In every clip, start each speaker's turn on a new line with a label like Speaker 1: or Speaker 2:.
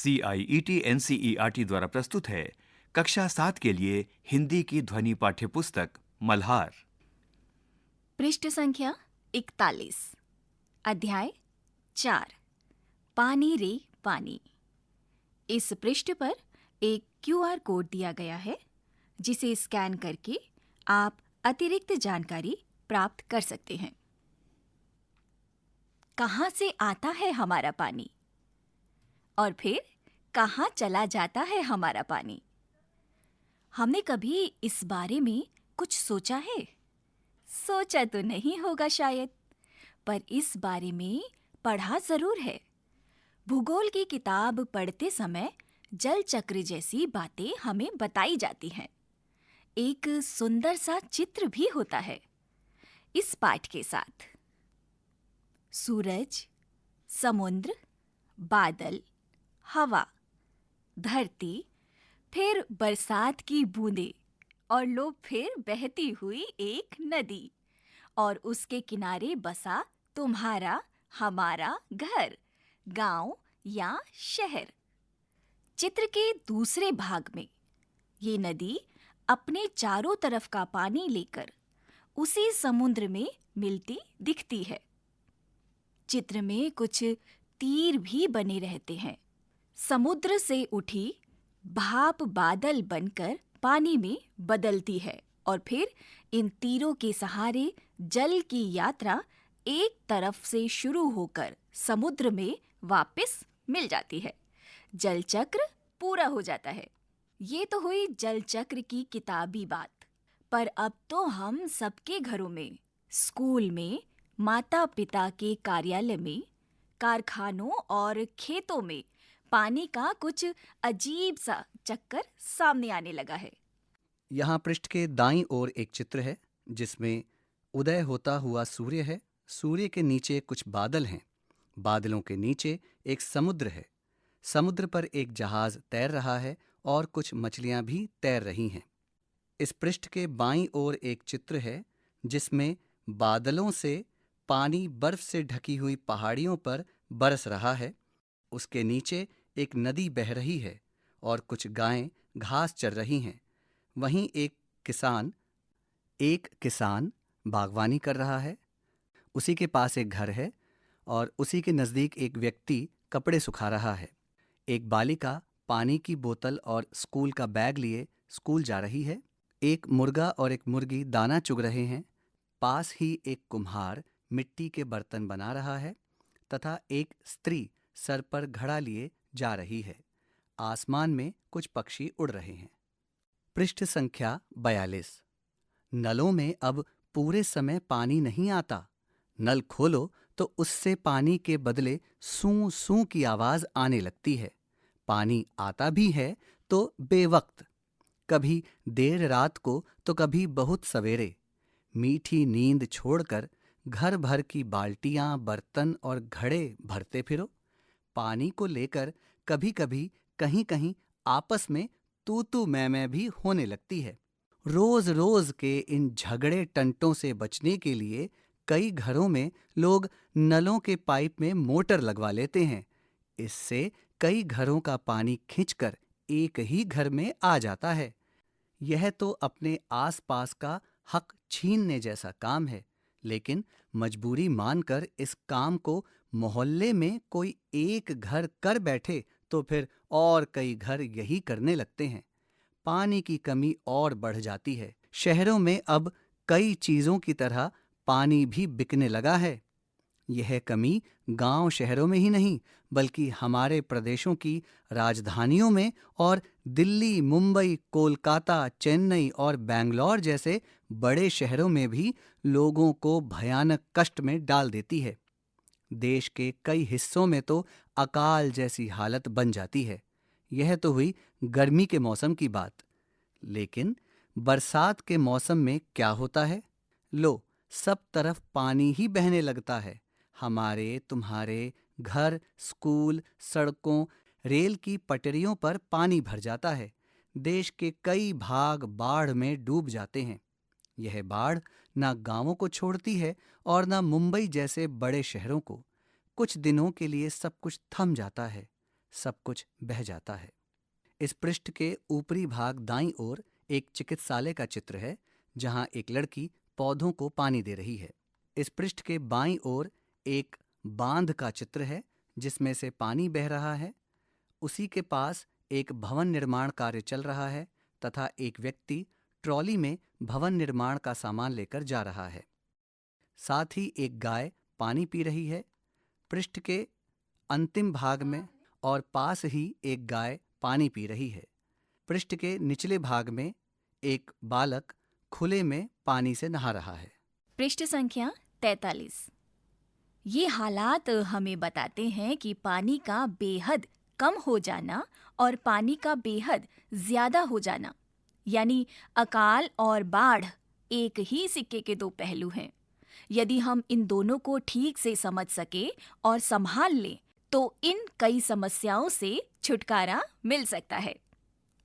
Speaker 1: CIET NCERT द्वारा प्रस्तुत है कक्षा 7 के लिए हिंदी की ध्वनि पाठ्यपुस्तक मल्हार।
Speaker 2: पृष्ठ संख्या 41, अध्याय 4, पानी रे पानी। इस पृष्ठ पर एक QR कोड दिया गया है जिसे स्कैन करके आप अतिरिक्त जानकारी प्राप्त कर सकते हैं। कहाँ से आता है हमारा पानी और फिर कहाँ चला जाता है हमारा पानी? हमने कभी इस बारे में कुछ सोचा है? सोचा तो नहीं होगा शायद, पर इस बारे में पढ़ा जरूर है। भूगोल की किताब पढ़ते समय जल चक्र जैसी बातें हमें बताई जाती हैं। एक सुंदर सा चित्र भी होता है इस पाठ के साथ। सूरज, समुद्र, बादल, हवा, धरती, फिर बरसात की बूंदें और लो फिर बहती हुई एक नदी और उसके किनारे बसा तुम्हारा हमारा घर, गांव या शहर। चित्र के दूसरे भाग में ये नदी अपने चारों तरफ का पानी लेकर उसी समुद्र में मिलती दिखती है। चित्र में कुछ तीर भी बने रहते हैं। समुद्र से उठी भाप बादल बनकर पानी में बदलती है और फिर इन तीरों के सहारे जल की यात्रा एक तरफ से शुरू होकर समुद्र में वापस मिल जाती है। जल चक्र पूरा हो जाता है। ये तो हुई जल चक्र की किताबी बात, पर अब तो हम सबके घरों में, स्कूल में, माता पिता के कार्यालय में, कारखानों और खेतों में पानी का कुछ अजीब सा चक्कर सामने आने लगा है।
Speaker 3: यहाँ पृष्ठ के दाईं ओर एक चित्र है जिसमें उदय होता हुआ सूर्य है। सूर्य के नीचे कुछ बादल हैं। बादलों के नीचे एक समुद्र है। समुद्र पर एक जहाज तैर रहा है और कुछ मछलियां भी तैर रही हैं। इस पृष्ठ के बाईं ओर एक चित्र है जिसमें बादलों से पानी बर्फ से ढकी हुई पहाड़ियों पर बरस रहा है। उसके नीचे एक नदी बह रही है और कुछ गायें घास चर रही हैं। वहीं एक किसान बागवानी कर रहा है। उसी के पास एक घर है और उसी के नज़दीक एक व्यक्ति कपड़े सुखा रहा है। एक बालिका पानी की बोतल और स्कूल का बैग लिए स्कूल जा रही है। एक मुर्गा और एक मुर्गी दाना चुग रहे हैं। पास ही एक कुम्हार मिट्टी के बर्तन बना रहा है तथा एक स्त्री सर पर घड़ा लिए जा रही है। आसमान में कुछ पक्षी उड़ रहे हैं। पृष्ठ संख्या 42। नलों में अब पूरे समय पानी नहीं आता। नल खोलो तो उससे पानी के बदले सूं सूं की आवाज आने लगती है। पानी आता भी है तो बेवक्त, कभी देर रात को तो कभी बहुत सवेरे। मीठी नींद छोड़कर घर भर की बाल्टियां, बर्तन और घड़े भरते फिरो। पानी को लेकर कभी कभी कहीं कहीं आपस में तू तू मैं भी होने लगती है। रोज रोज के इन झगड़े टंटों से बचने के लिए कई घरों में लोग नलों के पाइप में मोटर लगवा लेते हैं। इससे कई घरों का पानी खींचकर एक ही घर में आ जाता है। यह तो अपने आसपास का हक छीनने जैसा काम है, लेकिन मजबूरी मानकर इस काम को मोहल्ले में कोई एक घर कर बैठे तो फिर और कई घर यही करने लगते हैं। पानी की कमी और बढ़ जाती है। शहरों में अब कई चीजों की तरह पानी भी बिकने लगा है। यह कमी गांव शहरों में ही नहीं बल्कि हमारे प्रदेशों की राजधानियों में और दिल्ली, मुंबई, कोलकाता, चेन्नई और बेंगलोर जैसे बड़े शहरों में भी लोगों को भयानक कष्ट में डाल देती है। देश के कई हिस्सों में तो अकाल जैसी हालत बन जाती है। यह तो हुई गर्मी के मौसम की बात, लेकिन बरसात के मौसम में क्या होता है? लो, सब तरफ पानी ही बहने लगता है। हमारे तुम्हारे घर, स्कूल, सड़कों, रेल की पटरियों पर पानी भर जाता है। देश के कई भाग बाढ़ में डूब जाते हैं। यह बाढ़ ना गांवों को छोड़ती है और ना मुंबई जैसे बड़े शहरों को। कुछ दिनों के लिए सब कुछ थम जाता है। सब कुछ बह जाता है। इस पृष्ठ के ऊपरी भाग दाईं ओर एक चिकित्सालय का चित्र है, जहां एक लड़की पौधों को पानी दे रही है। इस पृष्ठ के बाईं ओर एक बांध का चित्र है, जिसमें से पानी बह रहा है। उसी के पास एक भवन निर्माण कार्य चल रहा है तथा एक व्यक्ति ट्रॉली में भवन निर्माण का सामान लेकर जा रहा है। साथ ही एक गाय पानी पी रही है। पृष्ठ के अंतिम भाग में और पास ही एक गाय पानी पी रही है। पृष्ठ के निचले भाग में एक बालक खुले में पानी से नहा रहा है।
Speaker 2: पृष्ठ संख्या 43। ये हालात हमें बताते हैं कि पानी का बेहद कम हो जाना और पानी का बेहद ज्यादा हो जाना, यानी अकाल और बाढ़, एक ही सिक्के के दो पहलू हैं। यदि हम इन दोनों को ठीक से समझ सके और संभाल लें तो इन कई समस्याओं से छुटकारा मिल सकता है।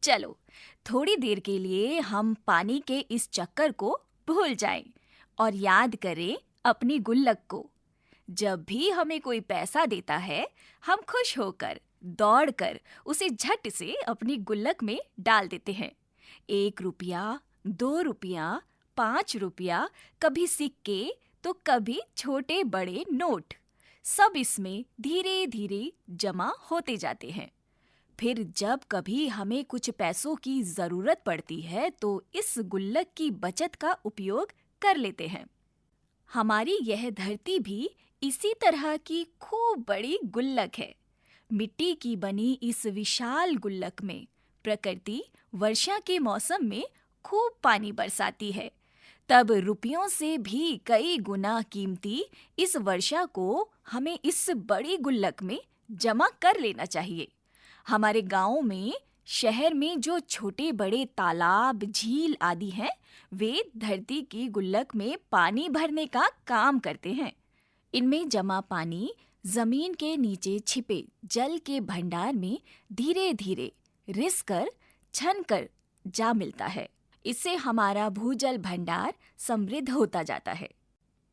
Speaker 2: चलो थोड़ी देर के लिए हम पानी के इस चक्कर को भूल जाएं और याद करें अपनी गुल्लक को। जब भी हमें कोई पैसा देता है, हम खुश होकर दौड़कर उसे झट से अपनी गुल्लक में डाल देते हैं। 1 रुपया, 2 रुपया, 5 रुपया, कभी सिक्के तो कभी छोटे बड़े नोट, सब इसमें धीरे धीरे जमा होते जाते हैं। फिर जब कभी हमें कुछ पैसों की जरूरत पड़ती है तो इस गुल्लक की बचत का उपयोग कर लेते हैं। हमारी यह धरती भी इसी तरह की खूब बड़ी गुल्लक है। मिट्टी की बनी इस विशाल गुल्लक में प्रकृति वर्षा के मौसम में खूब पानी बरसाती है। तब रुपयों से भी कई गुना कीमती इस वर्षा को हमें इस बड़ी गुल्लक में जमा कर लेना चाहिए। हमारे गांव में, शहर में जो छोटे बड़े तालाब, झील आदि हैं, वे धरती की गुल्लक में पानी भरने का काम करते हैं। इनमें जमा पानी जमीन के नीचे छिपे जल के भंडार में धीरे धीरे रिस कर, छन कर जा मिलता है। इससे हमारा भूजल भंडार समृद्ध होता जाता है।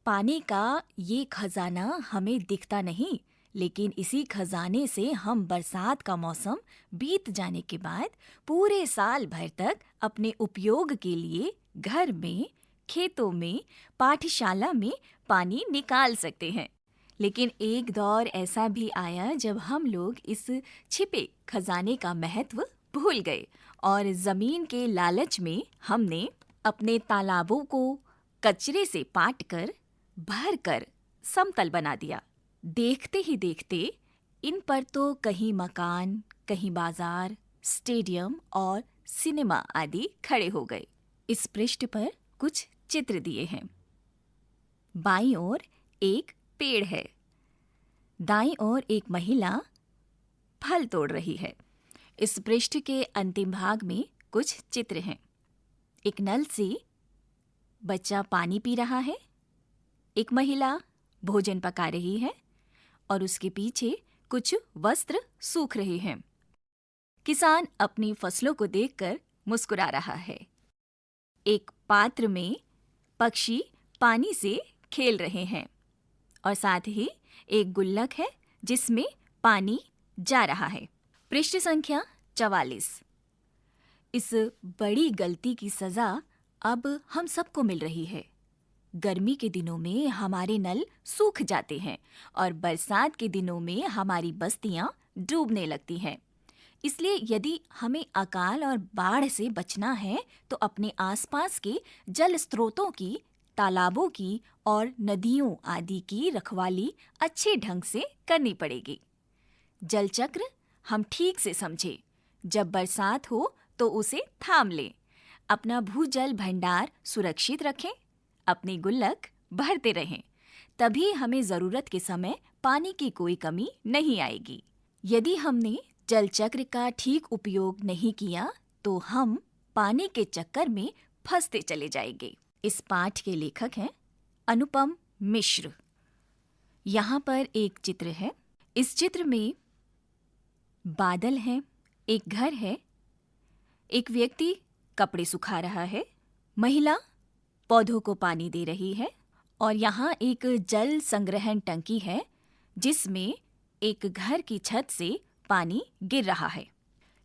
Speaker 2: पानी का ये खजाना हमें दिखता नहीं, लेकिन इसी खजाने से हम बरसात का मौसम बीत जाने के बाद पूरे साल भर तक अपने उपयोग के लिए घर में, खेतों में, पाठशाला में पानी निकाल सकते हैं। लेकिन एक दौर ऐसा भी आया जब हम लोग इस छिपे खजाने का महत्व भूल गए और जमीन के लालच में हमने अपने तालाबों को कचरे से पाटकर, भरकर समतल बना दिया। देखते ही देखते इन पर तो कहीं मकान, कहीं बाजार, स्टेडियम और सिनेमा आदि खड़े हो गए। इस पृष्ठ पर कुछ चित्र दिए हैं। बाईं ओर एक पेड़ है, दाईं ओर एक महिला फल तोड़ रही है। इस पृष्ठ के अंतिम भाग में कुछ चित्र हैं। एक नल से बच्चा पानी पी रहा है, एक महिला भोजन पका रही है और उसके पीछे कुछ वस्त्र सूख रहे हैं। किसान अपनी फसलों को देखकर मुस्कुरा रहा है। एक पात्र में पक्षी पानी से खेल रहे हैं और साथ ही एक गुल्लक है जिसमें पानी जा रहा है। पृष्ठ संख्या 44। इस बड़ी गलती की सजा अब हम सबको मिल रही है। गर्मी के दिनों में हमारे नल सूख जाते हैं और बरसात के दिनों में हमारी बस्तियां डूबने लगती हैं। इसलिए यदि हमें अकाल और बाढ़ से बचना है तो अपने आसपास के जल स्रोतों की, तालाबों की और नदियों आदि की रखवाली अच्छे ढंग से करनी पड़ेगी। जल चक्र हम ठीक से समझें। जब बरसात हो तो उसे थाम लें। अपना भूजल भंडार सुरक्षित रखें। अपनी गुल्लक भरते रहें। तभी हमें जरूरत के समय पानी की कोई कमी नहीं आएगी। यदि हमने जल चक्र का ठीक उपयोग नहीं किया तो हम पानी के चक्कर में फंसते चले जाएंगे। इस पाठ के लेखक हैं अनुपम मिश्र। यहाँ पर एक चित्र है। इस चित्र में बादल हैं, एक घर है, एक व्यक्ति कपड़े सुखा रहा है, महिला पौधों को पानी दे रही है और यहाँ एक जल संग्रहण टंकी है जिसमें एक घर की छत से पानी गिर रहा है।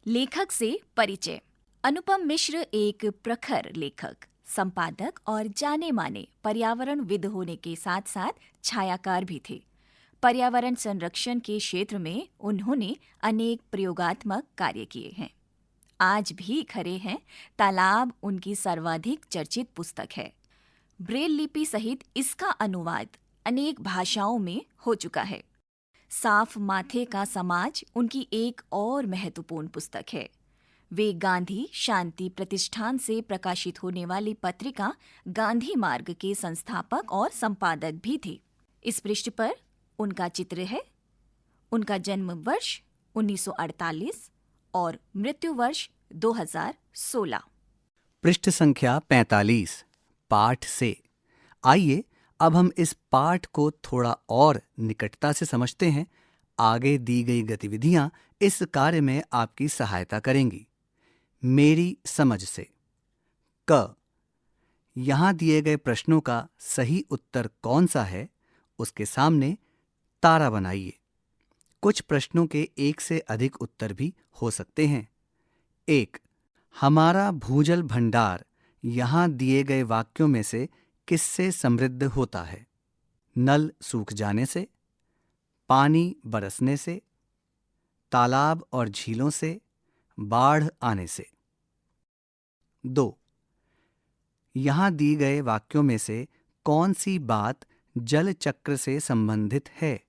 Speaker 2: लेखक से परिचय। अनुपम मिश्र एक प्रखर लेखक, संपादक और जाने माने पर्यावरणविद होने के साथ साथ छायाकार भी थे। पर्यावरण संरक्षण के क्षेत्र में उन्होंने अनेक प्रयोगात्मक कार्य किए हैं। आज भी खरे हैं। तालाब उनकी सर्वाधिक चर्चित पुस्तक है। ब्रेल लिपि सहित इसका अनुवाद अनेक भाषाओं में हो चुका है। साफ माथे का समाज उनकी एक और महत्वपूर्ण पुस्तक है। वे गांधी शांति प्रतिष्ठान से प्रकाशित होने वाली पत्रिका गांधी मार्ग के संस्थापक और संपादक भी थे। इस पृष्ठ पर उनका चित्र है। उनका जन्म वर्ष 1948 और मृत्यु वर्ष 2016।
Speaker 3: पृष्ठ संख्या 45, पाठ से। आइए अब हम इस पाठ को थोड़ा और निकटता से समझते हैं। आगे दी गई गतिविधियां इस कार्य में आपकी सहायता करेंगी। मेरी समझ से। क, यहां दिए गए प्रश्नों का सही उत्तर कौन सा है, उसके सामने तारा बनाइए। कुछ प्रश्नों के एक से अधिक उत्तर भी हो सकते हैं। 1. हमारा भूजल भंडार यहां दिए गए वाक्यों में से किससे समृद्ध होता है? नल सूख जाने से, पानी बरसने से, तालाब और झीलों से, बाढ़ आने से। 2. यहां दी गए वाक्यों में से कौन सी बात जल चक्र से संबंधित है?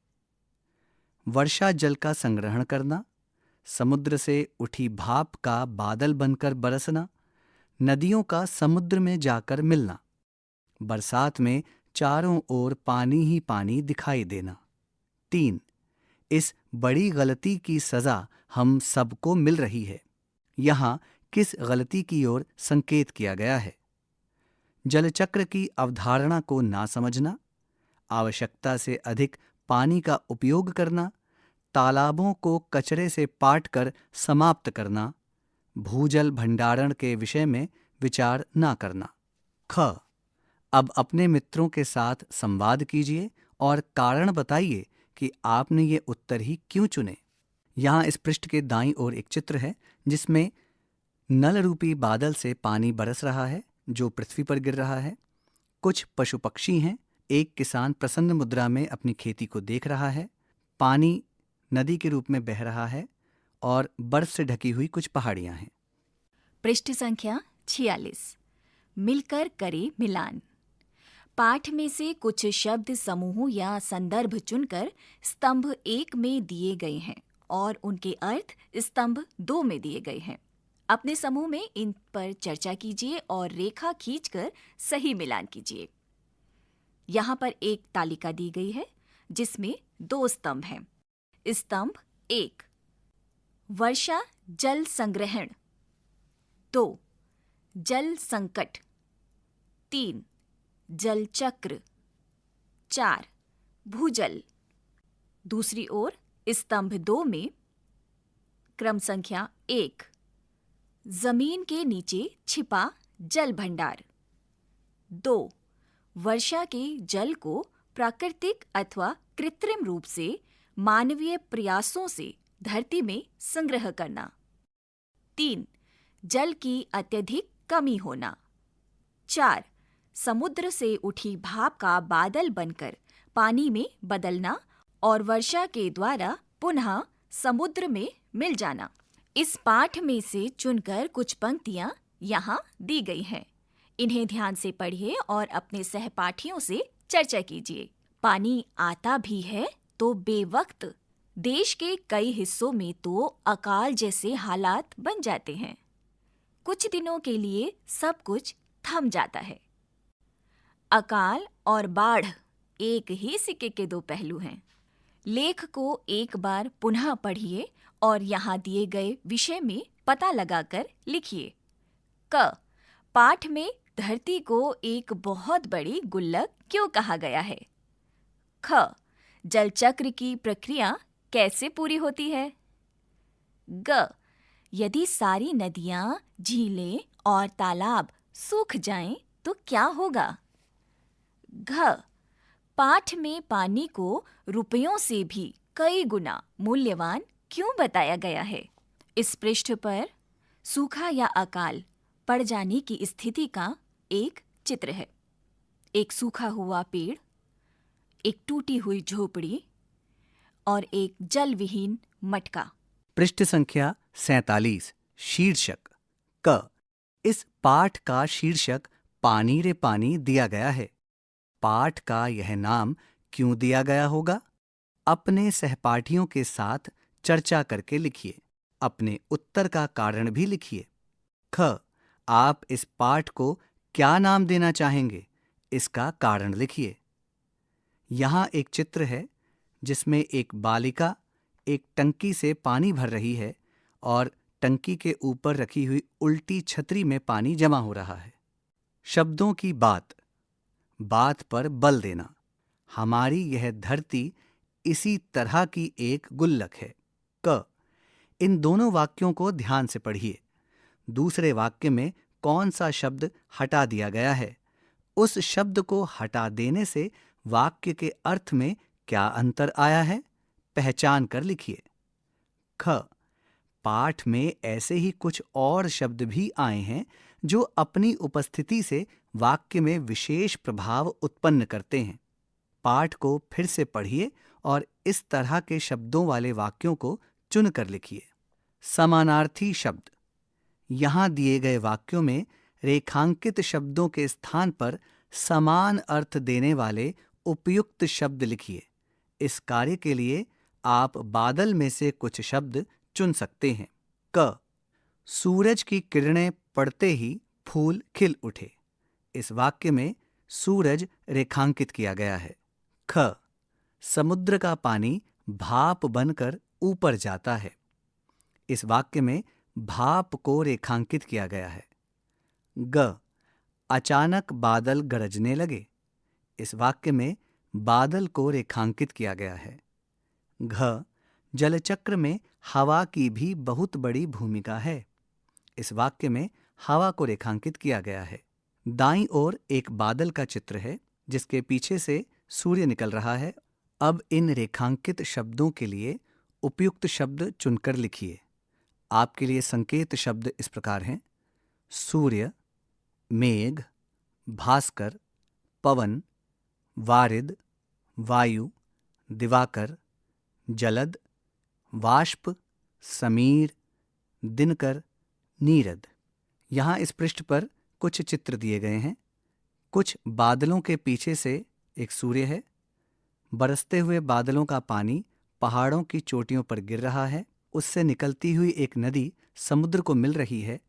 Speaker 3: वर्षा जल का संग्रहण करना, समुद्र से उठी भाप का बादल बनकर बरसना, नदियों का समुद्र में जाकर मिलना, बरसात में चारों ओर पानी ही पानी दिखाई देना। 3. इस बड़ी गलती की सजा हम सबको मिल रही है। यहाँ किस गलती की ओर संकेत किया गया है? जलचक्र की अवधारणा को ना समझना, आवश्यकता से अधिक पानी का उपयोग करना, तालाबों को कचरे से पाटकर समाप्त करना, भूजल भंडारण के विषय में विचार ना करना। ख, अब अपने मित्रों के साथ संवाद कीजिए और कारण बताइए कि आपने ये उत्तर ही क्यों चुने। यहाँ इस पृष्ठ के दाईं ओर एक चित्र है जिसमें नल रूपी बादल से पानी बरस रहा है जो पृथ्वी पर गिर रहा है। कुछ पशु पक्षी हैं। एक किसान प्रसन्न मुद्रा में अपनी खेती को देख रहा है। पानी नदी के रूप में बह रहा है और बर्फ से ढकी हुई कुछ पहाड़ियां हैं।
Speaker 2: पृष्ठ संख्या 46। मिलकर करे मिलान। पाठ में से कुछ शब्द समूह या संदर्भ चुनकर स्तंभ 1 में दिए गए हैं और उनके अर्थ स्तंभ 2 में दिए गए हैं। अपने समूह में इन पर चर्चा कीजिए और रेखा खींचकर सही मिलान कीजिए। यहाँ पर एक तालिका दी गई है जिसमें 2 स्तंभ हैं। स्तंभ 1, वर्षा जल संग्रहण। 2, जल संकट। 3, जल चक्र। 4, भूजल। दूसरी ओर स्तंभ 2 में क्रम संख्या 1, जमीन के नीचे छिपा जल भंडार। 2, वर्षा के जल को प्राकृतिक अथवा कृत्रिम रूप से मानवीय प्रयासों से धरती में संग्रह करना। 3, जल की अत्यधिक कमी होना। 4, समुद्र से उठी भाप का बादल बनकर पानी में बदलना और वर्षा के द्वारा पुनः समुद्र में मिल जाना। इस पाठ में से चुनकर कुछ पंक्तियां यहाँ दी गई हैं। इन्हें ध्यान से पढ़िए और अपने सहपाठियों से चर्चा कीजिए। पानी आता भी है तो बेवक्त देश के कई हिस्सों में तो अकाल जैसे हालात बन जाते हैं। कुछ दिनों के लिए सब कुछ थम जाता है। अकाल और बाढ़ एक ही सिक्के के 2 पहलू हैं। लेख को एक बार पुनः पढ़िए और यहाँ दिए गए विषय में पता लगाकर लिखिए। क, पाठ में धरती को एक बहुत बड़ी गुल्लक क्यों कहा गया है? ख, जल चक्र की प्रक्रिया कैसे पूरी होती है? ग, यदि सारी नदियां, झीलें और तालाब सूख जाएं तो क्या होगा? घ, पाठ में पानी को रुपयों से भी कई गुना मूल्यवान क्यों बताया गया है? इस पृष्ठ पर सूखा या अकाल पड़ जाने की स्थिति का एक चित्र है। एक सूखा हुआ पेड़, एक टूटी हुई झोपड़ी और एक जल विहीन मटका।
Speaker 3: पृष्ठ संख्या 47, शीर्षक क। इस पाठ का शीर्षक पानी रे पानी दिया गया है। पाठ का यह नाम क्यों दिया गया होगा? अपने सहपाठियों के साथ चर्चा करके लिखिए। अपने उत्तर का कारण भी लिखिए। ख। आप इस पाठ को क्या नाम देना चाहेंगे? इसका कारण लिखिए। यहाँ एक चित्र है जिसमें एक बालिका एक टंकी से पानी भर रही है और टंकी के ऊपर रखी हुई उल्टी छतरी में पानी जमा हो रहा है। शब्दों की बात, बात पर बल देना। हमारी यह धरती इसी तरह की एक गुल्लक है। क। इन दोनों वाक्यों को ध्यान से पढ़िए। दूसरे वाक्य में कौन सा शब्द हटा दिया गया है? उस शब्द को हटा देने से वाक्य के अर्थ में क्या अंतर आया है? पहचान कर लिखिए। ख। पाठ में ऐसे ही कुछ और शब्द भी आए हैं जो अपनी उपस्थिति से वाक्य में विशेष प्रभाव उत्पन्न करते हैं। पाठ को फिर से पढ़िए और इस तरह के शब्दों वाले वाक्यों को चुनकर लिखिए। समानार्थी शब्द। यहाँ दिए गए वाक्यों में रेखांकित शब्दों के स्थान पर समान अर्थ देने वाले उपयुक्त शब्द लिखिए। इस कार्य के लिए आप बादल में से कुछ शब्द चुन सकते हैं। क। सूरज की किरणें पड़ते ही फूल खिल उठे। इस वाक्य में सूरज रेखांकित किया गया है। ख। समुद्र का पानी भाप बनकर ऊपर जाता है। इस वाक्य में भाप को रेखांकित किया गया है। ग। अचानक बादल गरजने लगे। इस वाक्य में बादल को रेखांकित किया गया है। घ। जलचक्र में हवा की भी बहुत बड़ी भूमिका है। इस वाक्य में हवा को रेखांकित किया गया है। दाईं ओर एक बादल का चित्र है जिसके पीछे से सूर्य निकल रहा है। अब इन रेखांकित शब्दों के लिए उपयुक्त शब्द चुनकर लिखिए। आपके लिए संकेत शब्द इस प्रकार हैं: सूर्य, मेघ, भास्कर, पवन, वारिद, वायु, दिवाकर, जलद, वाष्प, समीर, दिनकर, नीरद। यहाँ इस पृष्ठ पर कुछ चित्र दिए गए हैं। कुछ बादलों के पीछे से एक सूर्य है। बरसते हुए बादलों का पानी पहाड़ों की चोटियों पर गिर रहा है। उससे निकलती हुई एक नदी समुद्र को मिल रही है।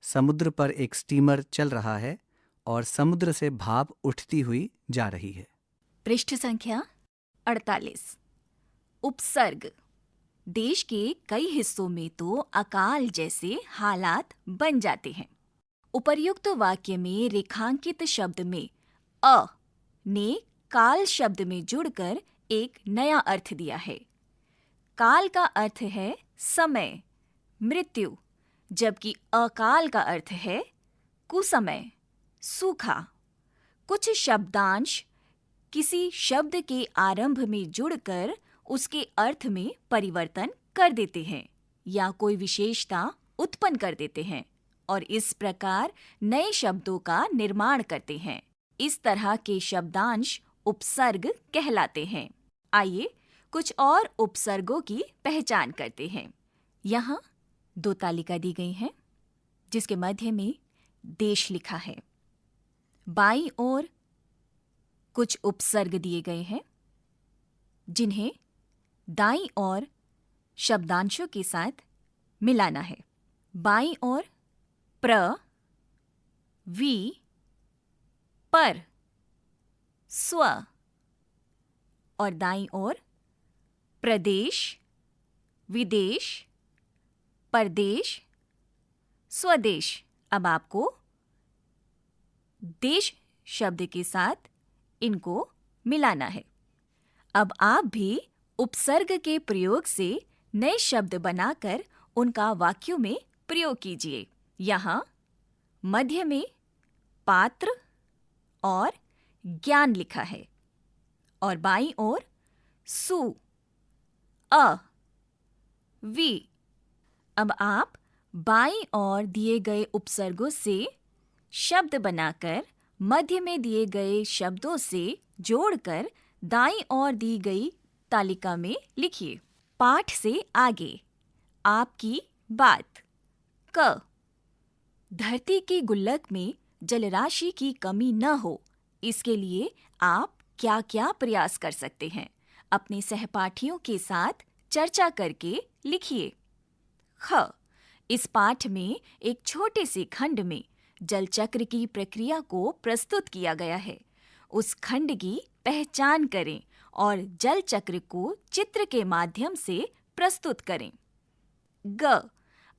Speaker 3: समुद्र पर एक स्टीमर चल रहा है और समुद्र से भाप उठती हुई जा रही है।
Speaker 2: पृष्ठ संख्या 48, उपसर्ग। देश के कई हिस्सों में तो अकाल जैसे हालात बन जाते हैं। उपर्युक्त वाक्य में रेखांकित शब्द में अ ने काल शब्द में जुड़कर एक नया अर्थ दिया है। काल का अर्थ है समय, मृत्यु, जबकि अकाल का अर्थ है कुसमय, सूखा। कुछ शब्दांश किसी शब्द के आरंभ में जुड़कर उसके अर्थ में परिवर्तन कर देते हैं या कोई विशेषता उत्पन्न कर देते हैं और इस प्रकार नए शब्दों का निर्माण करते हैं। इस तरह के शब्दांश उपसर्ग कहलाते हैं। आइए कुछ और उपसर्गों की पहचान करते हैं। यहाँ 2 तालिका दी गई हैं जिसके मध्य में देश लिखा है। बाईं ओर कुछ उपसर्ग दिए गए हैं जिन्हें दाईं ओर शब्दांशों के साथ मिलाना है। बाईं ओर प्र, वी, पर, स्व और दाईं ओर प्रदेश, विदेश, परदेश, स्वदेश। अब आपको देश शब्द के साथ इनको मिलाना है। अब आप भी उपसर्ग के प्रयोग से नए शब्द बनाकर उनका वाक्यों में प्रयोग कीजिए। यहाँ मध्य में पात्र और ज्ञान लिखा है और बाईं ओर सु, अ, वी। अब आप बाईं ओर दिए गए उपसर्गों से शब्द बनाकर मध्य में दिए गए शब्दों से जोड़कर दाईं ओर दी गई तालिका में लिखिए। पाठ से आगे आपकी बात। क। धरती की गुल्लक में जलराशि की कमी न हो, इसके लिए आप क्या क्या प्रयास कर सकते हैं? अपने सहपाठियों के साथ चर्चा करके लिखिए। ख। इस पाठ में एक छोटे से खंड में जल चक्र की प्रक्रिया को प्रस्तुत किया गया है। उस खंड की पहचान करें और जल चक्र को चित्र के माध्यम से प्रस्तुत करें। ग।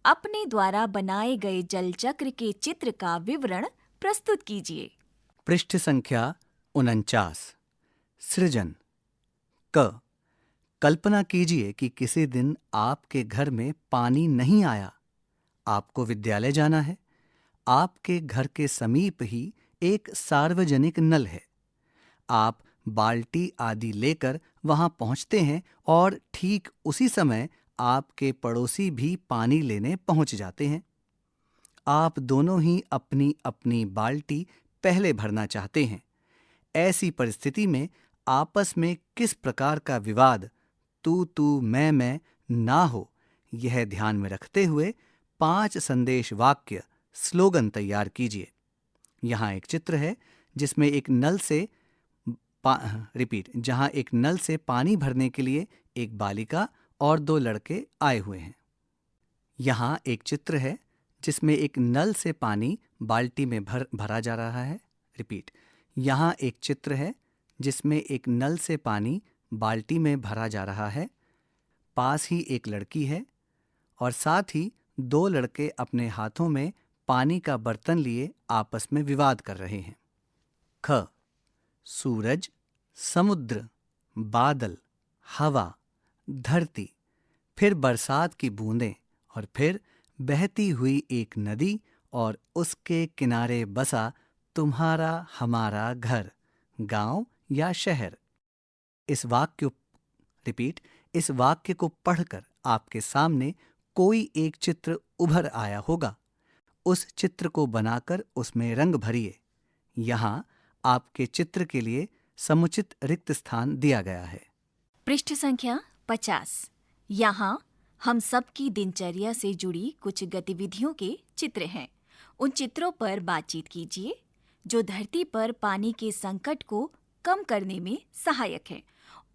Speaker 2: अपने द्वारा बनाए गए जल चक्र के चित्र का विवरण प्रस्तुत कीजिए।
Speaker 3: पृष्ठ संख्या 49। सृजन। क। कल्पना कीजिए कि किसी दिन आपके घर में पानी नहीं आया। आपको विद्यालय जाना है। आपके घर के समीप ही एक सार्वजनिक नल है। आप बाल्टी आदि लेकर वहां पहुंचते हैं और ठीक उसी समय आपके पड़ोसी भी पानी लेने पहुंच जाते हैं। आप दोनों ही अपनी अपनी बाल्टी पहले भरना चाहते हैं। ऐसी परिस्थिति में आपस में किस प्रकार का विवाद, तू मैं ना हो, यह ध्यान में रखते हुए 5 संदेश वाक्य स्लोगन तैयार कीजिए। यहाँ एक चित्र है जिसमें एक नल से जहाँ एक नल से पानी भरने के लिए एक बालिका और 2 लड़के आए हुए हैं। यहाँ एक चित्र है जिसमें एक नल से पानी बाल्टी में भरा जा रहा है। यहाँ एक चित्र है जिसमें एक नल से पानी बाल्टी में भरा जा रहा है। पास ही एक लड़की है और साथ ही 2 लड़के अपने हाथों में पानी का बर्तन लिए आपस में विवाद कर रहे हैं। ख। सूरज, समुद्र, बादल, हवा, धरती, फिर बरसात की बूंदें और फिर बहती हुई एक नदी और उसके किनारे बसा तुम्हारा हमारा घर, गांव या शहर। इस वाक्य को पढ़कर आपके सामने कोई एक चित्र उभर आया होगा। उस चित्र को बनाकर उसमें रंग भरिए। यहाँ आपके चित्र के लिए समुचित रिक्त स्थान दिया गया है।
Speaker 2: पृष्ठ संख्या 50। यहाँ हम सबकी दिनचर्या से जुड़ी कुछ गतिविधियों के चित्र हैं। उन चित्रों पर बातचीत कीजिए जो धरती पर पानी के संकट को कम करने में सहायक है,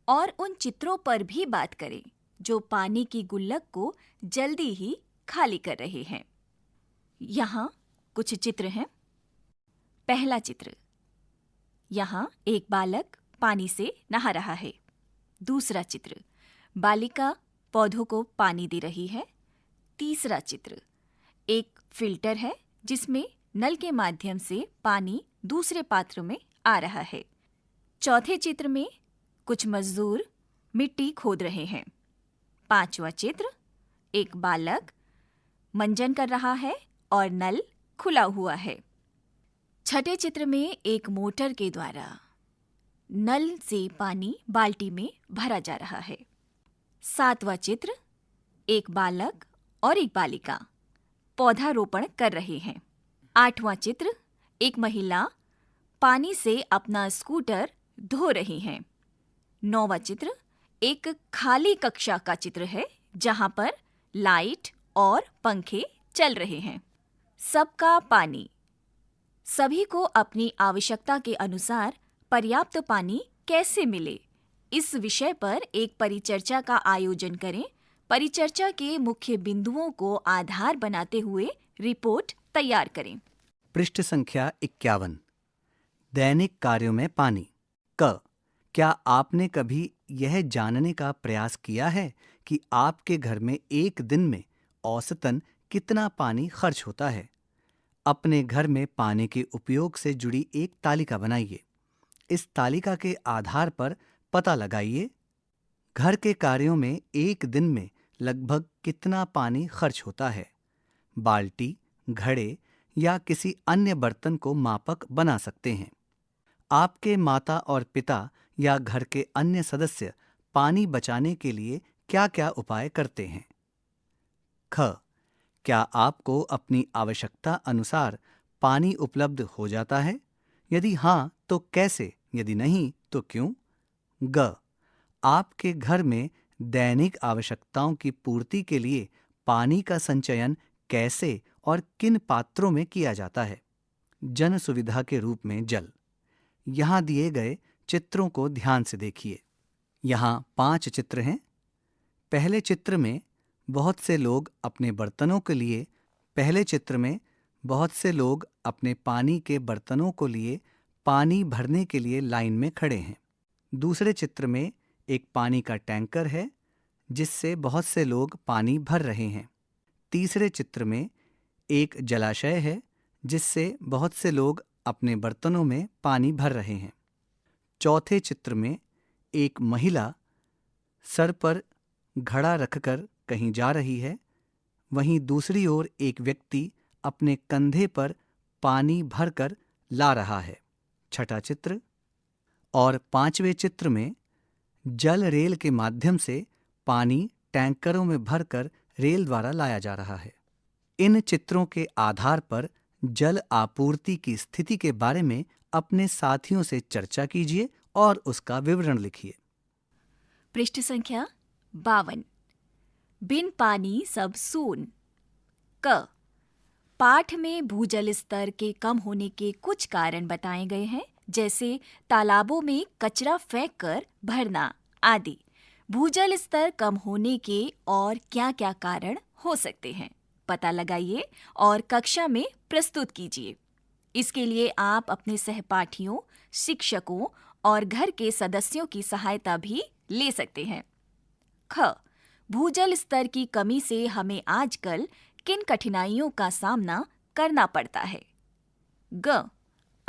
Speaker 2: और उन चित्रों पर भी बात करें जो पानी की गुल्लक को जल्दी ही खाली कर रहे हैं। यहाँ कुछ चित्र हैं। पहला चित्र, यहाँ एक बालक पानी से नहा रहा है। दूसरा चित्र, बालिका पौधों को पानी दे रही है। तीसरा चित्र, एक फिल्टर है जिसमें नल के माध्यम से पानी दूसरे पात्र में आ रहा है। चौथे चित्र में कुछ मजदूर मिट्टी खोद रहे हैं। पांचवा चित्र, एक बालक मंजन कर रहा है और नल खुला हुआ है। छठे चित्र में एक मोटर के द्वारा नल से पानी बाल्टी में भरा जा रहा है। सातवां चित्र, एक बालक और एक बालिका पौधारोपण कर रहे हैं। आठवां चित्र, एक महिला पानी से अपना स्कूटर धो रही हैं। नौवां चित्र, एक खाली कक्षा का चित्र है जहां पर लाइट और पंखे चल रहे हैं। सबका पानी, सभी को अपनी आवश्यकता के अनुसार पर्याप्त पानी कैसे मिले, इस विषय पर एक परिचर्चा का आयोजन करें। परिचर्चा के मुख्य बिंदुओं को आधार बनाते हुए रिपोर्ट तैयार करें।
Speaker 3: पृष्ठ संख्या 51। दैनिक कार्यों में पानी। क। क्या आपने कभी यह जानने का प्रयास किया है कि आपके घर में एक दिन में औसतन कितना पानी खर्च होता है? अपने घर में पानी के उपयोग से जुड़ी एक तालिका बनाइए। इस तालिका के आधार पर पता लगाइए घर के कार्यों में एक दिन में लगभग कितना पानी खर्च होता है। बाल्टी, घड़े या किसी अन्य बर्तन को मापक बना सकते हैं। आपके माता और पिता या घर के अन्य सदस्य पानी बचाने के लिए क्या-क्या उपाय करते हैं? ख, क्या आपको अपनी आवश्यकता अनुसार पानी उपलब्ध हो जाता है? यदि हाँ, तो कैसे? यदि नहीं, तो क्यों? ग, आपके घर में दैनिक आवश्यकताओं की पूर्ति के लिए पानी का संचयन कैसे और किन पात्रों में किया जाता है? जन सुविधा के रूप में जल। यहाँ दिए गए चित्रों को ध्यान से देखिए। यहाँ 5 चित्र हैं। पहले चित्र में बहुत से लोग अपने बर्तनों के लिए अपने पानी के बर्तनों को लिए पानी भरने के लिए लाइन में खड़े हैं। दूसरे चित्र में एक पानी का टैंकर है जिससे बहुत से लोग पानी भर रहे हैं। तीसरे चित्र में एक जलाशय है जिससे बहुत से लोग अपने बर्तनों में पानी भर रहे हैं। चौथे चित्र में एक महिला सर पर घड़ा रखकर कहीं जा रही है, वहीं दूसरी ओर एक व्यक्ति अपने कंधे पर पानी भरकर ला रहा है। छठा चित्र और 5वें चित्र में जल रेल के माध्यम से पानी टैंकरों में भरकर रेल द्वारा लाया जा रहा है। इन चित्रों के आधार पर जल आपूर्ति की स्थिति के बारे में अपने साथियों से चर्चा कीजिए और उसका विवरण लिखिए।
Speaker 2: पृष्ठ संख्या 52। बिन पानी सब सून। क, पाठ में भूजल स्तर के कम होने के कुछ कारण बताए गए हैं, जैसे तालाबों में कचरा फेंककर भरना आदि। भूजल स्तर कम होने के और क्या-क्या कारण हो सकते हैं, पता लगाइए और कक्षा में प्रस्तुत कीजिए। इसके लिए आप अपने सहपाठियों, शिक्षकों और घर के सदस्यों की सहायता भी ले सकते हैं। ख, भूजल स्तर की कमी से हमें आजकल किन कठिनाइयों का सामना करना पड़ता है? ग,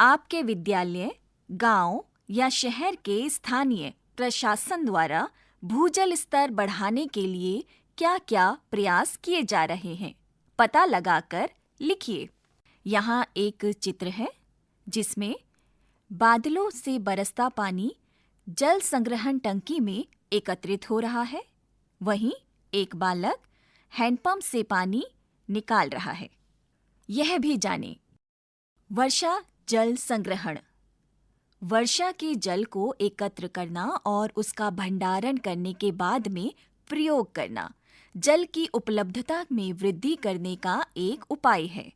Speaker 2: आपके विद्यालय, गांव या शहर के स्थानीय प्रशासन द्वारा भूजल स्तर बढ़ाने के लिए क्या-क्या प्रयास किए जा रहे हैं, पता लगाकर लिखिए। यहाँ एक चित्र है जिसमें बादलों से बरसता पानी जल संग्रहण टंकी में एकत्रित हो रहा है। वहीं एक बालक हैंडपंप से पानी निकाल रहा है। यह भी जानें, वर्षा जल संग्रहण। वर्षा के जल को एकत्र करना और उसका भंडारण करने के बाद में प्रयोग करना जल की उपलब्धता में वृद्धि करने का एक उपाय है।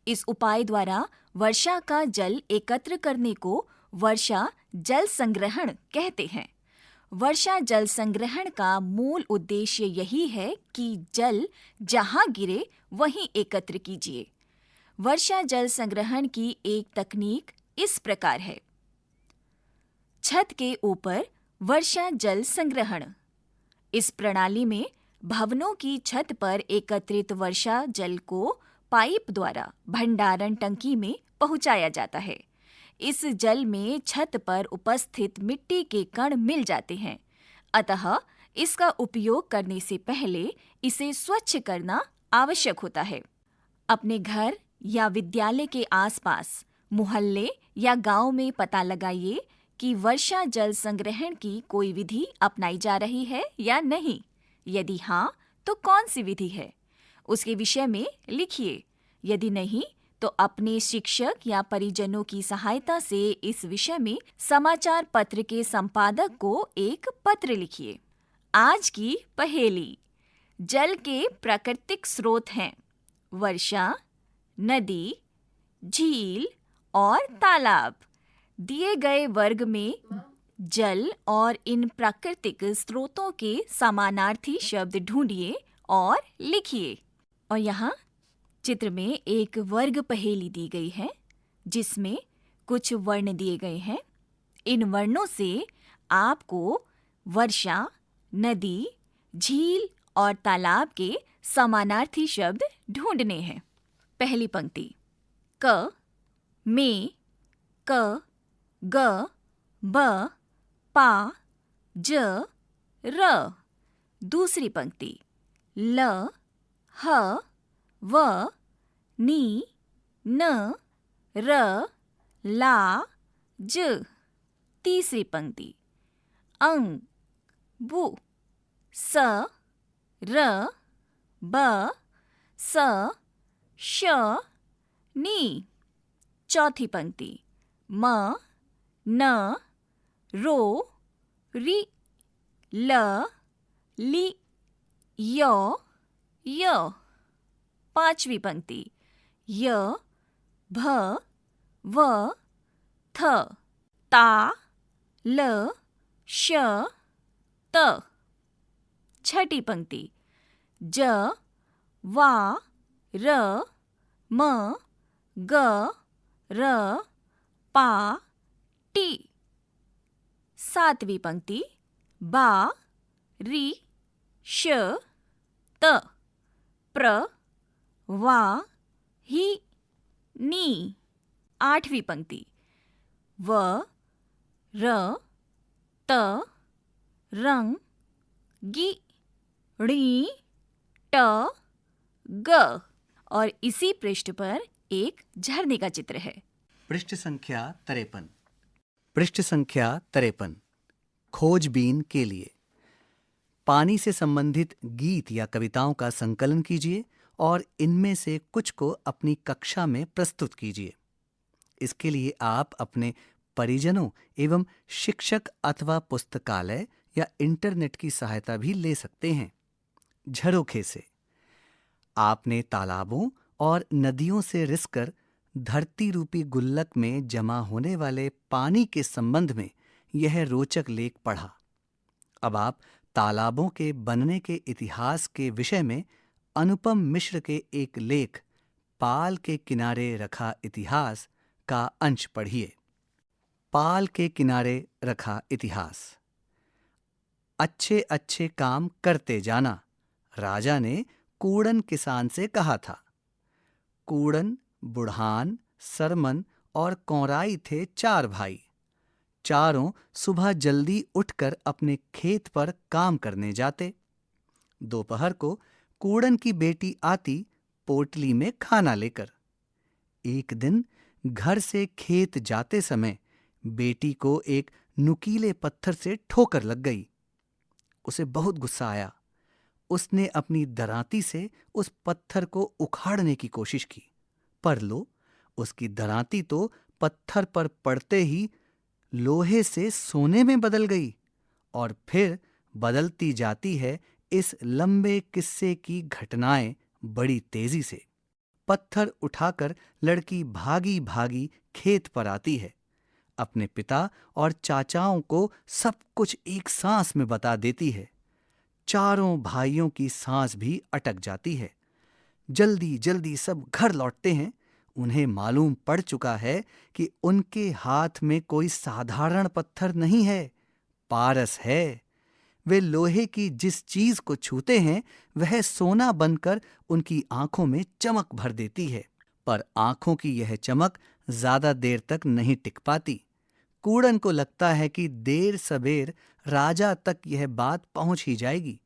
Speaker 2: इस उपाय द्वारा वर्षा का जल एकत्र करने को वर्षा जल संग्रहण कहते हैं। वर्षा जल संग्रहण का मूल उद्देश्य यही है कि जल जहां गिरे वहीं एकत्र कीजिए। वर्षा जल संग्रहण की एक तकनीक इस प्रकार है। छत के ऊपर वर्षा जल संग्रहण। इस प्रणाली में भवनों की छत पर एकत्रित वर्षा जल को पाइप द्वारा भंडारण टंकी में पहुंचाया जाता है। इस जल में छत पर उपस्थित मिट्टी के कण मिल जाते हैं, अतः इसका उपयोग करने से पहले इसे स्वच्छ करना आवश्यक होता है। अपने घर या विद्यालय के आसपास, मोहल्ले या गांव में पता लगाइए कि वर्षा जल संग्रहण की कोई विधि अपनाई जा रही है या नहीं। यदि हाँ, तो कौन सी विधि है, उसके विषय में लिखिए। यदि नहीं, तो अपने शिक्षक या परिजनों की सहायता से इस विषय में समाचार पत्र के संपादक को एक पत्र लिखिए। आज की पहेली। जल के प्राकृतिक स्रोत हैं वर्षा, नदी, झील और तालाब। दिए गए वर्ग में जल और इन प्राकृतिक स्रोतों के समानार्थी शब्द ढूंढिए और लिखिए। और यहाँ चित्र में एक वर्ग पहेली दी गई है जिसमें कुछ वर्ण दिए गए हैं। इन वर्णों से आपको वर्षा, नदी, झील और तालाब के समानार्थी शब्द ढूंढने हैं। पहली पंक्ति। क, में, क, ग, ब, पा, ज, र। दूसरी पंक्ति। ल, ह, व, नी, न, र, ला, ज। तीसरी पंक्ति। अंग, बु, स, र, ब स श नी। चौथी पंक्ति म न रो रि ल लि य य। पांचवी पंक्ति य भ व थ ता ल श त। छठी पंक्ति ज वा र म ग र पा टी। सातवीं पंक्ति बा री श त प्र वा ही नी। आठवीं पंक्ति व र त रंग गी णी ट ग। और इसी पृष्ठ पर एक झरने का चित्र है।
Speaker 3: पृष्ठ संख्या 53। पृष्ठ संख्या 53। खोजबीन के लिए पानी से संबंधित गीत या कविताओं का संकलन कीजिए और इनमें से कुछ को अपनी कक्षा में प्रस्तुत कीजिए। इसके लिए आप अपने परिजनों एवं शिक्षक अथवा पुस्तकालय या इंटरनेट की सहायता भी ले सकते हैं। झरोखे से आपने तालाबों और नदियों से रिसकर धरती रूपी गुल्लक में जमा होने वाले पानी के संबंध में यह रोचक लेख पढ़ा। अब आप तालाबों के बनने के इतिहास के विषय में अनुपम मिश्र के एक लेख पाल के किनारे रखा इतिहास का अंश पढ़िए। पाल के किनारे रखा इतिहास। अच्छे अच्छे काम करते जाना, राजा ने कूड़न किसान से कहा था। कूड़न, बुढ़ान, सरमन और कौराई थे 4 भाई। चारों सुबह जल्दी उठकर अपने खेत पर काम करने जाते। दोपहर को कूड़न की बेटी आती पोटली में खाना लेकर। एक दिन घर से खेत जाते समय बेटी को एक नुकीले पत्थर से ठोकर लग गई। उसे बहुत गुस्सा आया। उसने अपनी दरांती से उस पत्थर को उखाड़ने की कोशिश की, पर लो, उसकी दरांती तो पत्थर पर पड़ते ही लोहे से सोने में बदल गई। और फिर बदलती जाती है इस लंबे किस्से की घटनाएं बड़ी तेजी से। पत्थर उठाकर लड़की भागी भागी खेत पर आती है। अपने पिता और चाचाओं को सब कुछ एक सांस में बता देती है। चारों भाइयों की सांस भी अटक जाती है। जल्दी जल्दी सब घर लौटते हैं। उन्हें मालूम पड़ चुका है कि उनके हाथ में कोई साधारण पत्थर नहीं है, पारस है। वे लोहे की जिस चीज को छूते हैं वह सोना बनकर उनकी आंखों में चमक भर देती है। पर आंखों की यह चमक ज्यादा देर तक नहीं टिक पाती। कूड़न को लगता है कि देर सबेर राजा तक यह बात पहुंच ही जाएगी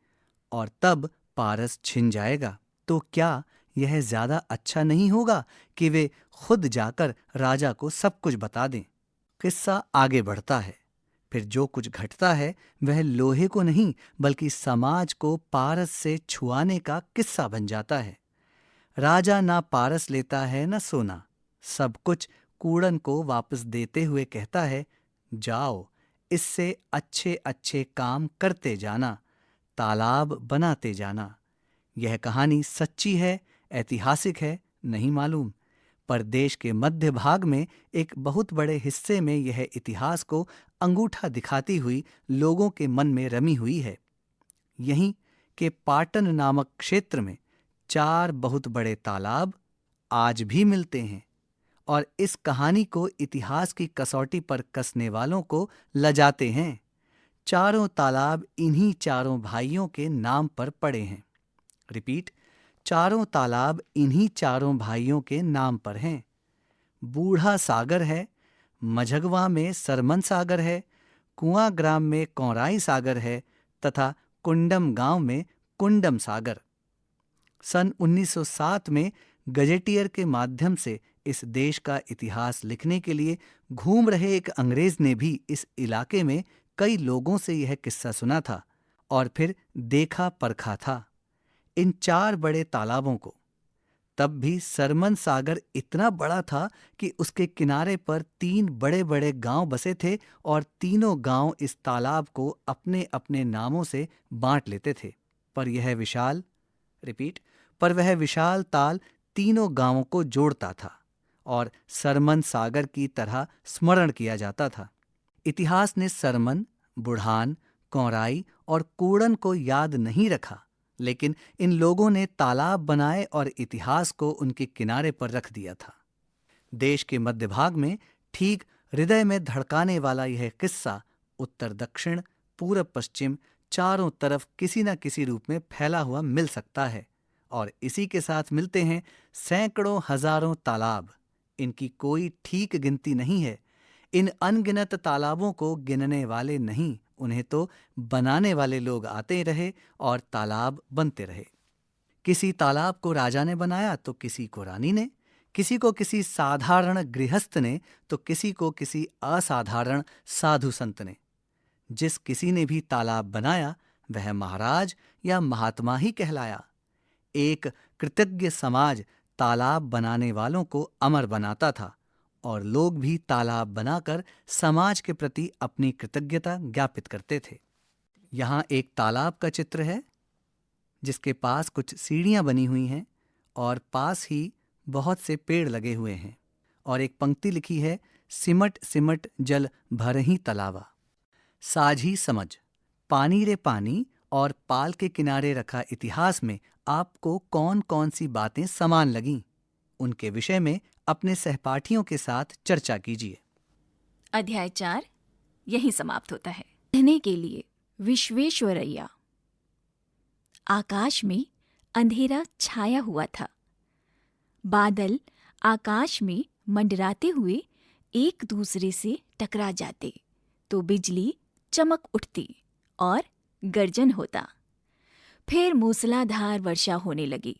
Speaker 3: और तब पारस छिन जाएगा। तो क्या यह ज्यादा अच्छा नहीं होगा कि वे खुद जाकर राजा को सब कुछ बता दें? किस्सा आगे बढ़ता है। फिर जो कुछ घटता है वह लोहे को नहीं बल्कि समाज को पारस से छुआने का किस्सा बन जाता है। राजा ना पारस लेता है न सोना। सब कुछ कूड़न को वापस देते हुए कहता है, जाओ, इससे अच्छे अच्छे काम करते जाना, तालाब बनाते जाना। यह कहानी सच्ची है, ऐतिहासिक है, नहीं मालूम, पर देश के मध्य भाग में एक बहुत बड़े हिस्से में यह इतिहास को अंगूठा दिखाती हुई लोगों के मन में रमी हुई है। यहीं के पाटन नामक क्षेत्र में 4 बहुत बड़े तालाब आज भी मिलते हैं और इस कहानी को इतिहास की कसौटी पर कसने वालों को लजाते हैं। चारों तालाब इन्हीं चारों भाइयों के नाम पर पड़े हैं। रिपीट, चारों तालाब इन्हीं चारों भाइयों के नाम पर हैं। बूढ़ा सागर है, मझगवा में सरमन सागर है, कुआं ग्राम में कौराई सागर है तथा कुंडम गांव में कुंडम सागर। सन 1907 में गजेटियर के माध्यम से इस देश का इतिहास लिखने के लिए घूम रहे एक अंग्रेज ने भी इस इलाके में कई लोगों से यह किस्सा सुना था और फिर देखा परखा था। इन 4 बड़े तालाबों को। तब भी सरमन सागर इतना बड़ा था कि उसके किनारे पर 3 बड़े-बड़े गांव बसे थे और तीनों गांव इस तालाब को अपने-अपने नामों से बांट लेते थे। पर वह विशाल ताल तीनों गांवों को जोड़ता था और सरमन सागर की तरह स्मरण किया जाता था। इतिहास ने सरमन, बुढ़ान, कौराई और कूड़न को याद नहीं रखा, लेकिन इन लोगों ने तालाब बनाए और इतिहास को उनके किनारे पर रख दिया था। देश के मध्य भाग में ठीक हृदय में धड़काने वाला यह किस्सा उत्तर दक्षिण, पूरब पश्चिम चारों तरफ किसी न किसी रूप में फैला हुआ मिल सकता है। और इसी के साथ मिलते हैं सैकड़ों हजारों तालाब। इनकी कोई ठीक गिनती नहीं है। इन अनगिनत तालाबों को गिनने वाले नहीं, उन्हें तो बनाने वाले लोग आते रहे और तालाब बनते रहे। किसी तालाब को राजा ने बनाया तो किसी को रानी ने, किसी को किसी साधारण गृहस्थ ने तो किसी को किसी असाधारण साधु संत ने। जिस किसी ने भी तालाब बनाया वह महाराज या महात्मा ही कहलाया। एक कृतज्ञ समाज तालाब बनाने वालों को अमर बनाता था और लोग भी तालाब बनाकर समाज के प्रति अपनी कृतज्ञता ज्ञापित करते थे। यहाँ एक तालाब का चित्र है जिसके पास कुछ सीढ़ियाँ बनी हुई हैं और पास ही बहुत से पेड़ लगे हुए हैं और एक पंक्ति लिखी है, सिमट सिमट जल भरही तलावा। साझी समझ, पानी रे पानी और पाल के किनारे रखा इतिहास में आपको कौन कौन सी बातें समान लगीं, उनके विषय में अपने सहपाठियों के साथ चर्चा कीजिए।
Speaker 2: अध्याय 4 यहीं समाप्त होता है। कहने के लिए विश्वेश्वरैया। आकाश में अंधेरा छाया हुआ था। बादल आकाश में मंडराते हुए एक दूसरे से टकरा जाते तो बिजली चमक उठती और गर्जन होता। फिर मूसलाधार वर्षा होने लगी।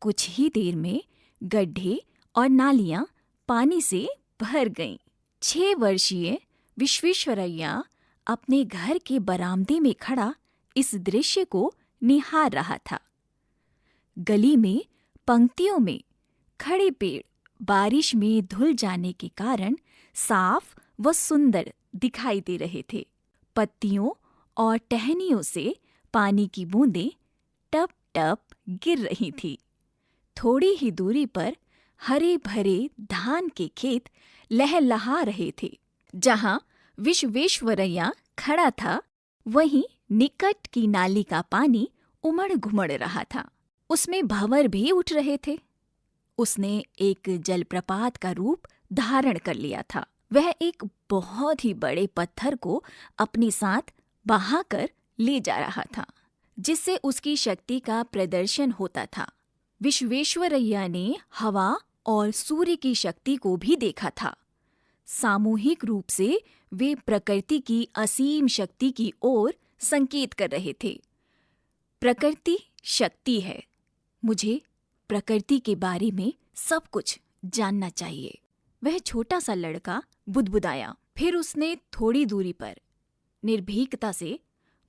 Speaker 2: कुछ ही देर में गड्ढे और नालियां पानी से भर गईं। 6 वर्षीय विश्वेश्वरैया अपने घर के बरामदे में खड़ा इस दृश्य को निहार रहा था। गली में पंक्तियों में खड़े पेड़ बारिश में धुल जाने के कारण साफ व सुंदर दिखाई दे रहे थे। पत्तियों और टहनियों से पानी की बूंदें टप टप गिर रही थी। थोड़ी ही दूरी पर हरे भरे धान के खेत लहलहा रहे थे। जहां विश्वेश्वरैया खड़ा था वहीं निकट की नाली का पानी उमड़ घुमड़ रहा था। उसमें भंवर भी उठ रहे थे। उसने एक जलप्रपात का रूप धारण कर लिया था। वह एक बहुत ही बड़े पत्थर को अपने साथ बहाकर ले जा रहा था, जिससे उसकी शक्ति का प्रदर्शन होता था। विश्वेश्वरैया ने हवा और सूर्य की शक्ति को भी देखा था। सामूहिक रूप से वे प्रकृति की असीम शक्ति की ओर संकेत कर रहे थे। प्रकृति शक्ति है। मुझे प्रकृति के बारे में सब कुछ जानना चाहिए। वह छोटा सा लड़का बुदबुदाया। फिर उसने थोड़ी दूरी पर निर्भीकता से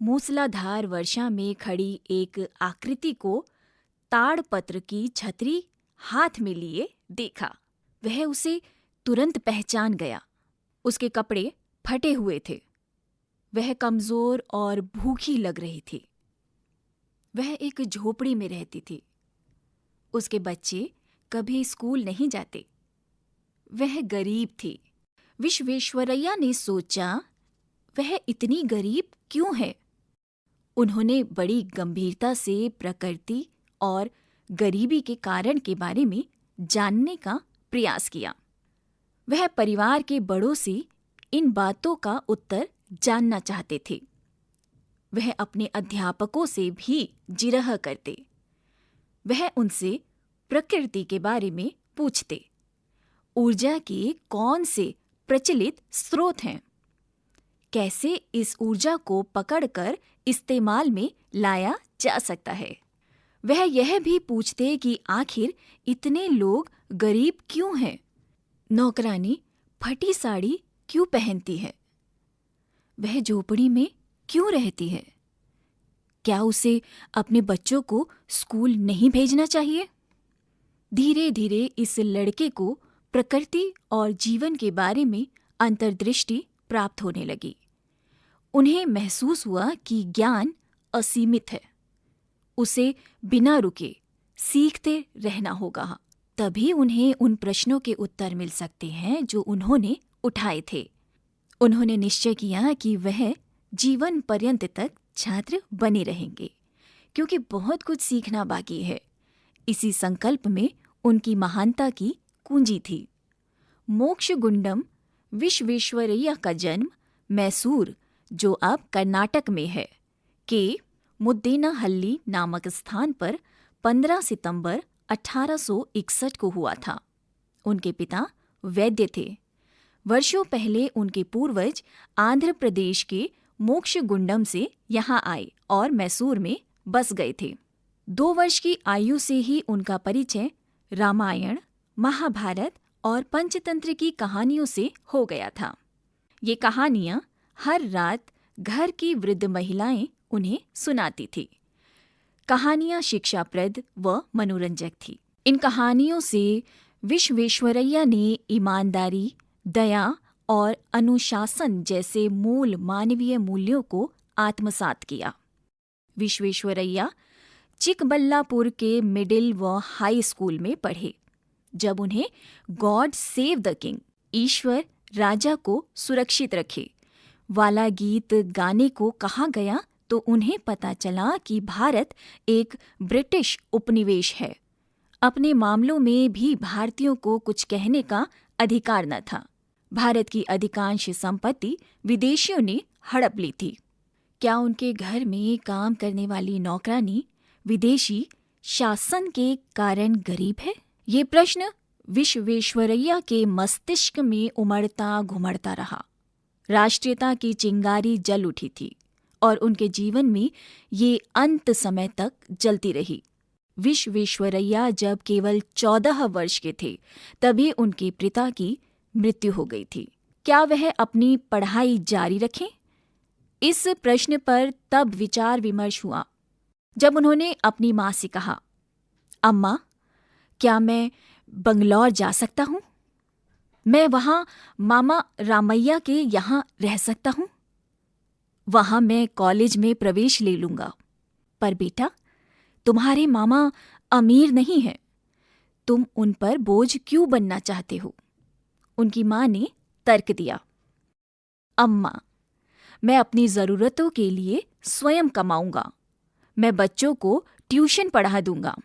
Speaker 2: मूसलाधार वर्षा में खड़ी एक आकृति को ताड़पत्र की छतरी हाथ में लिए देखा। वह उसे तुरंत पहचान गया। उसके कपड़े फटे हुए थे। वह कमजोर और भूखी लग रही थी। वह एक झोपड़ी में रहती थी। उसके बच्चे कभी स्कूल नहीं जाते। वह गरीब थी। विश्वेश्वरैया ने सोचा, वह इतनी गरीब क्यों है? उन्होंने बड़ी गंभीरता से प्रकृति और गरीबी के कारण के बारे में जानने का प्रयास किया। वह परिवार के बड़ों से इन बातों का उत्तर जानना चाहते थे। वह अपने अध्यापकों से भी जिरह करते। वह उनसे प्रकृति के बारे में पूछते। ऊर्जा के कौन से प्रचलित स्रोत हैं? कैसे इस ऊर्जा को पकड़कर इस्तेमाल में लाया जा सकता है? वह यह भी पूछते कि आखिर इतने लोग गरीब क्यों हैं? नौकरानी फटी साड़ी क्यों पहनती है? वह झोपड़ी में क्यों रहती है? क्या उसे अपने बच्चों को स्कूल नहीं भेजना चाहिए? धीरे धीरे इस लड़के को प्रकृति और जीवन के बारे में अंतर्दृष्टि प्राप्त होने लगी। उन्हें महसूस हुआ कि ज्ञान असीमित है। उसे बिना रुके सीखते रहना होगा, तभी उन्हें उन प्रश्नों के उत्तर मिल सकते हैं जो उन्होंने उठाए थे। उन्होंने निश्चय किया कि वह जीवन पर्यंत तक छात्र बने रहेंगे, क्योंकि बहुत कुछ सीखना बाकी है। इसी संकल्प में उनकी महानता की कुंजी थी। मोक्षगुंडम विश्वेश्वरैया का जन्म मैसूर, जो अब कर्नाटक में है, के मुद्देनाहल्ली नामक स्थान पर 15 सितंबर 1861 को हुआ था। उनके पिता वैद्य थे। वर्षों पहले उनके पूर्वज आंध्र प्रदेश के मोक्षगुंडम से यहाँ आए और मैसूर में बस गए थे। 2 वर्ष की आयु से ही उनका परिचय रामायण, महाभारत और पंचतंत्र की कहानियों से हो गया था। ये कहानियाँ हर रात घर की वृद्ध महिलाएं उन्हें सुनाती थी। कहानियाँ शिक्षाप्रद व मनोरंजक थी। इन कहानियों से विश्वेश्वरैया ने ईमानदारी, दया और अनुशासन जैसे मूल मानवीय मूल्यों को आत्मसात किया। विश्वेश्वरैया चिकबल्लापुर के मिडिल व हाई स्कूल में पढ़े। जब उन्हें गॉड सेव द किंग, ईश्वर राजा को सुरक्षित रखे, वाला गीत गाने को कहा गया तो उन्हें पता चला कि भारत एक ब्रिटिश उपनिवेश है। अपने मामलों में भी भारतीयों को कुछ कहने का अधिकार न था। भारत की अधिकांश संपत्ति विदेशियों ने हड़प ली थी। क्या उनके घर में काम करने वाली नौकरानी विदेशी शासन के कारण गरीब है? ये प्रश्न विश्वेश्वरैया के मस्तिष्क में उमड़ता घुमड़ता रहा। राष्ट्रीयता की चिंगारी जल उठी थी और उनके जीवन में ये अंत समय तक जलती रही। विश्वेश्वरैया जब केवल 14 वर्ष के थे तभी उनके पिता की मृत्यु हो गई थी। क्या वह अपनी पढ़ाई जारी रखें? इस प्रश्न पर तब विचार विमर्श हुआ जब उन्होंने अपनी माँ से कहा, अम्मा, क्या मैं बंगलौर जा सकता हूँ? मैं वहाँ मामा रामैया के यहाँ रह सकता हूँ। वहाँ मैं कॉलेज में प्रवेश ले लूँगा। पर बेटा, तुम्हारे मामा अमीर नहीं हैं। तुम उन पर बोझ क्यों बनना चाहते हो? उनकी माँ ने तर्क दिया, अम्मा, मैं अपनी ज़रूरतों के लिए स्वयं कमाऊँगा। मैं बच्चों को ट्यूशन पढ़ा दूँगा।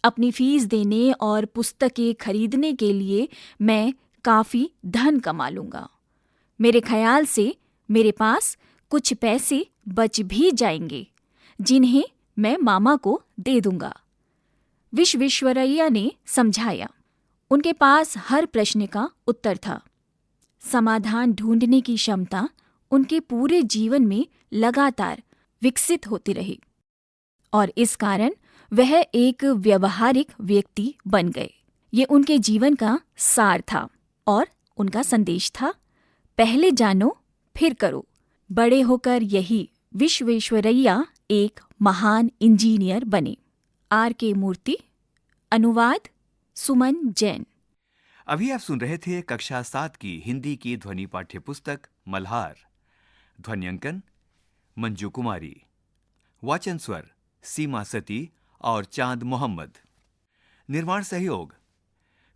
Speaker 2: अपनी फीस देने और पुस्तकें खरीदने के लिए मैं काफ़ी धन कमा लूँगा। मेरे ख्याल से मेरे पास कुछ पैसे बच भी जाएंगे, जिन्हें मैं मामा को दे दूँगा। विश्वेश्वरैया ने समझाया। उनके पास हर प्रश्न का उत्तर था। समाधान ढूंढने की क्षमता उनके पूरे जीवन में लगातार विकसित होती रही और इस कारण वह एक व्यवहारिक व्यक्ति बन गए। ये उनके जीवन का सार था और उनका संदेश था, पहले जानो फिर करो। बड़े होकर यही विश्वेश्वरैया एक महान इंजीनियर बने। R.K. मूर्ति, अनुवाद सुमन जैन।
Speaker 1: अभी आप सुन रहे थे कक्षा 7 की हिंदी की ध्वनि पाठ्य पुस्तक मल्हार। ध्वन्यांकन मंजू कुमारी। वाचन स्वर सीमा सती और चांद मोहम्मद। निर्माण सहयोग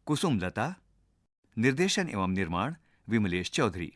Speaker 1: कुसुम लता। निर्देशन एवं निर्माण विमलेश चौधरी।